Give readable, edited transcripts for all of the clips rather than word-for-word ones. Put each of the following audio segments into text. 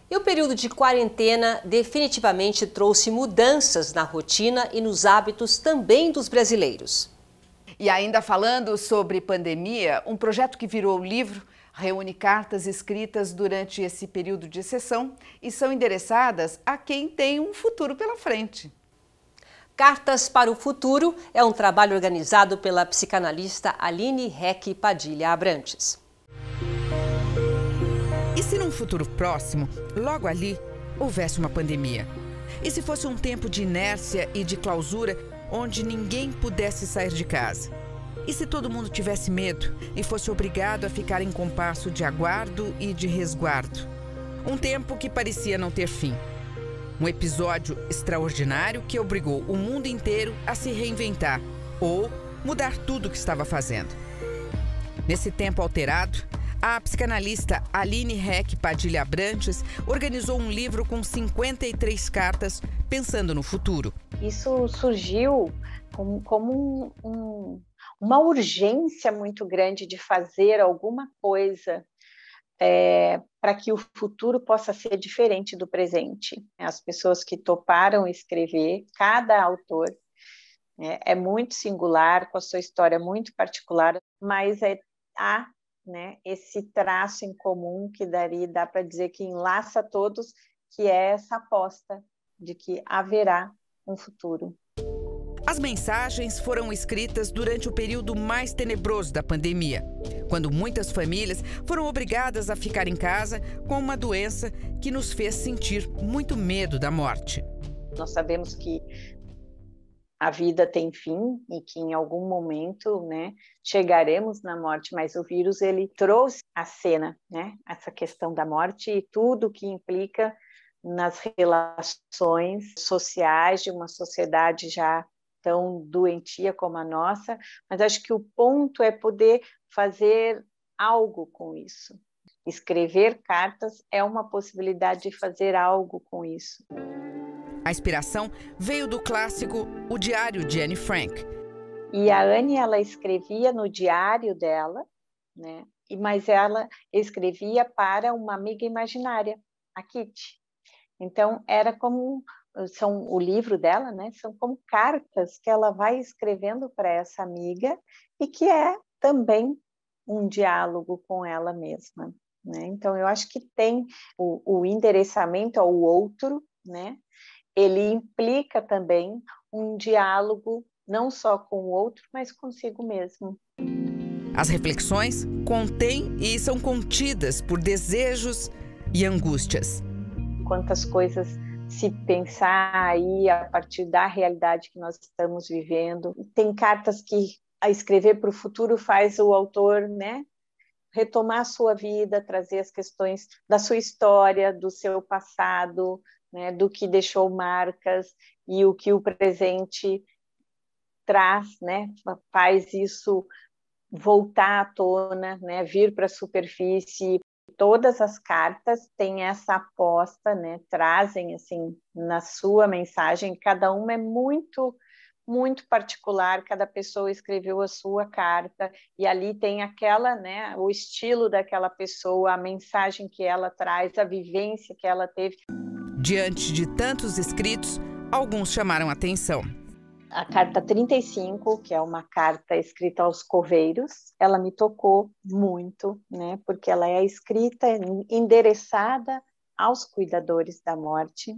E o período de quarentena definitivamente trouxe mudanças na rotina e nos hábitos também dos brasileiros. E ainda falando sobre pandemia, um projeto que virou livro reúne cartas escritas durante esse período de exceção e são endereçadas a quem tem um futuro pela frente. Cartas para o Futuro é um trabalho organizado pela psicanalista Aline Heck Padilha Abrantes. E se num futuro próximo, logo ali, houvesse uma pandemia? E se fosse um tempo de inércia e de clausura, onde ninguém pudesse sair de casa? E se todo mundo tivesse medo e fosse obrigado a ficar em compasso de aguardo e de resguardo? Um tempo que parecia não ter fim. Um episódio extraordinário que obrigou o mundo inteiro a se reinventar ou mudar tudo o que estava fazendo. Nesse tempo alterado, a psicanalista Aline Heck Padilha Abrantes organizou um livro com 53 cartas pensando no futuro. Isso surgiu como uma urgência muito grande de fazer alguma coisa para que o futuro possa ser diferente do presente. As pessoas que toparam escrever, cada autor é muito singular, com a sua história muito particular, mas há esse traço em comum que dá para dizer que enlaça todos, que é essa aposta de que haverá um futuro. As mensagens foram escritas durante o período mais tenebroso da pandemia, quando muitas famílias foram obrigadas a ficar em casa com uma doença que nos fez sentir muito medo da morte. Nós sabemos que a vida tem fim e que em algum momento, chegaremos na morte, mas o vírus ele trouxe à cena, essa questão da morte e tudo que implica nas relações sociais de uma sociedade já tão doentia como a nossa, mas acho que o ponto é poder fazer algo com isso. Escrever cartas é uma possibilidade de fazer algo com isso. A inspiração veio do clássico O Diário de Anne Frank. E a Anne, ela escrevia no diário dela, mas ela escrevia para uma amiga imaginária, a Kitty. Então, era como o livro dela, são como cartas que ela vai escrevendo para essa amiga e que é também um diálogo com ela mesma. Então, eu acho que tem o endereçamento ao outro, ele implica também um diálogo não só com o outro, mas consigo mesmo. As reflexões contêm e são contidas por desejos e angústias. Quantas coisas se pensar aí a partir da realidade que nós estamos vivendo. Tem cartas que a escrever para o futuro faz o autor, retomar a sua vida, trazer as questões da sua história, do seu passado, do que deixou marcas e o que o presente traz, faz isso voltar à tona, vir para a superfície. Todas as cartas têm essa aposta, trazem assim na sua mensagem, cada uma é muito, muito particular, cada pessoa escreveu a sua carta e ali tem aquela, o estilo daquela pessoa, a mensagem que ela traz, a vivência que ela teve. Diante de tantos escritos, alguns chamaram atenção. A carta 35, que é uma carta escrita aos coveiros, ela me tocou muito, porque ela é escrita, endereçada aos cuidadores da morte.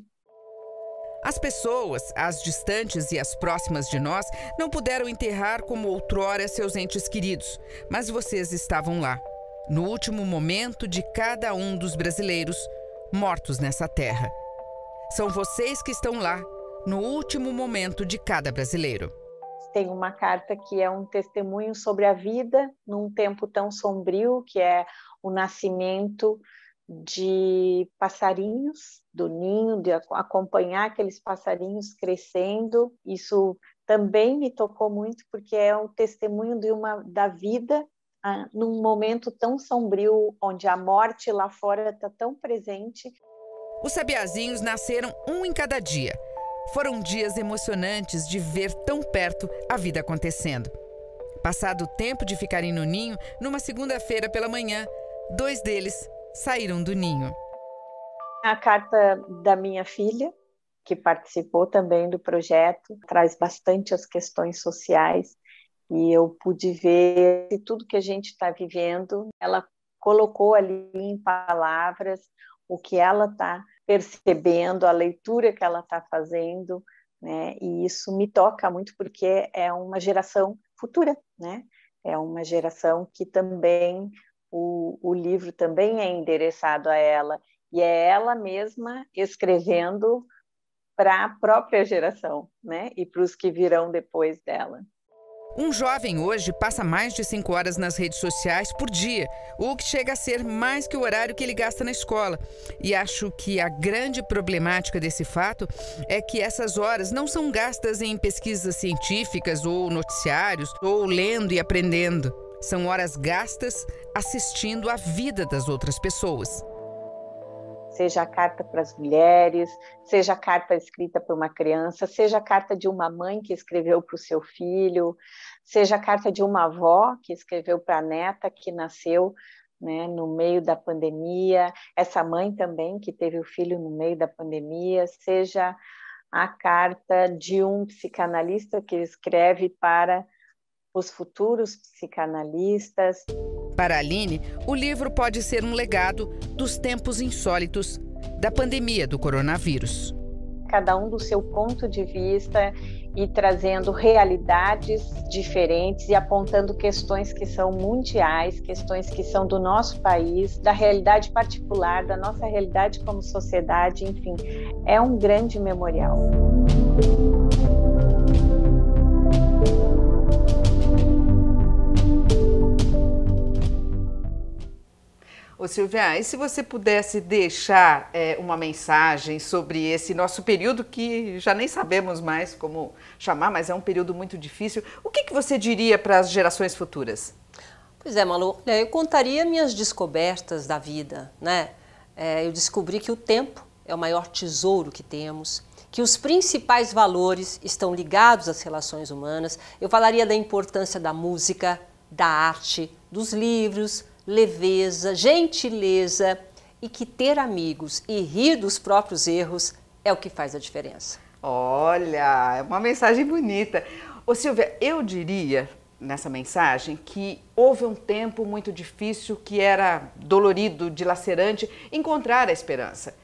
As pessoas, as distantes e as próximas de nós, não puderam enterrar como outrora seus entes queridos, mas vocês estavam lá, no último momento de cada um dos brasileiros mortos nessa terra. São vocês que estão lá, no último momento de cada brasileiro. Tem uma carta que é um testemunho sobre a vida num tempo tão sombrio, que é o nascimento de passarinhos do ninho, de acompanhar aqueles passarinhos crescendo. Isso também me tocou muito, porque é um testemunho da vida num momento tão sombrio, onde a morte lá fora está tão presente. Os sabiazinhos nasceram um em cada dia. Foram dias emocionantes de ver tão perto a vida acontecendo. Passado o tempo de ficarem no ninho, numa segunda-feira pela manhã, 2 deles saíram do ninho. a carta da minha filha, que participou também do projeto, traz bastante as questões sociais, e eu pude ver tudo que a gente está vivendo. Ela colocou ali em palavras o que ela está percebendo, a leitura que ela está fazendo, né? E isso me toca muito porque é uma geração futura, né? É uma geração que também, o livro também é endereçado a ela, e é ela mesma escrevendo para a própria geração, né? E para os que virão depois dela. Um jovem hoje passa mais de 5 horas nas redes sociais por dia, o que chega a ser mais que o horário que ele gasta na escola. E acho que a grande problemática desse fato é que essas horas não são gastas em pesquisas científicas ou noticiários, ou lendo e aprendendo. São horas gastas assistindo à vida das outras pessoas. Seja a carta para as mulheres, seja a carta escrita por uma criança, seja a carta de uma mãe que escreveu para o seu filho, seja a carta de uma avó que escreveu para a neta que nasceu, né, no meio da pandemia, essa mãe também que teve o filho no meio da pandemia, seja a carta de um psicanalista que escreve para os futuros psicanalistas. Para a Aline, o livro pode ser um legado dos tempos insólitos da pandemia do coronavírus. Cada um do seu ponto de vista e trazendo realidades diferentes e apontando questões que são mundiais, questões que são do nosso país, da realidade particular, da nossa realidade como sociedade, enfim, é um grande memorial. Ô Silvia, e se você pudesse deixar uma mensagem sobre esse nosso período, que já nem sabemos mais como chamar, mas é um período muito difícil, o que você diria para as gerações futuras? Pois é, Malu, eu contaria minhas descobertas da vida, né? Eu descobri que o tempo é o maior tesouro que temos, que os principais valores estão ligados às relações humanas. Eu falaria da importância da música, da arte, dos livros, leveza, gentileza, e que ter amigos e rir dos próprios erros é o que faz a diferença. Olha, é uma mensagem bonita. Ô Silvia, eu diria nessa mensagem que houve um tempo muito difícil, que era dolorido, dilacerante, encontrar a esperança.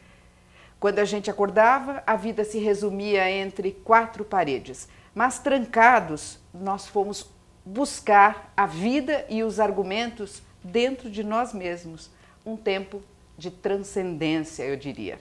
Quando a gente acordava, a vida se resumia entre 4 paredes, mas trancados, nós fomos buscar a vida e os argumentos dentro de nós mesmos, um tempo de transcendência, eu diria.